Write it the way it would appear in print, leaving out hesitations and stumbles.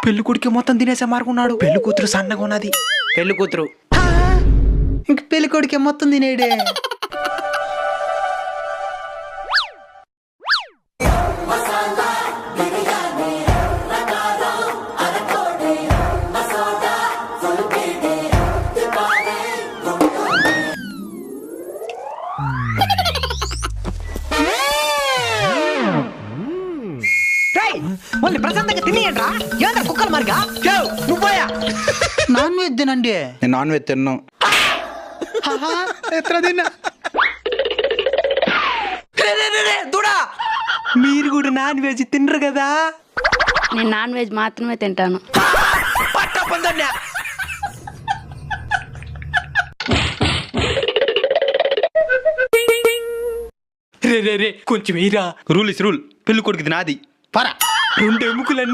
పెళ్లి కొడుకు మొత్తం తినేసే మారుకున్నాడు. పెళ్లి కూతురు సన్నగా ఉన్నది. పెళ్లి కూతురు ఇంక పెళ్లి కొడుకే మొత్తం తినేడే. వాళ్ళు ప్రశాంతంగా తినేయండ్రా. ఏంద్రా కుక్కలు మరిగా నువ్వు పోయా. నాన్ వెజ్ తినండి. నేను నాన్ వెజ్ తిన్నాను. ఎట్లా తిన్నా? దూడా మీరు కూడా నాన్ వెజ్ తినరు కదా? నేను నాన్ వెజ్ మాత్రమే తింటాను. రే కొంచెం రూల్ ఇస్ రూల్. పెళ్లి కొడుకుది నాది. పరా 2 ఎముకలన్నీ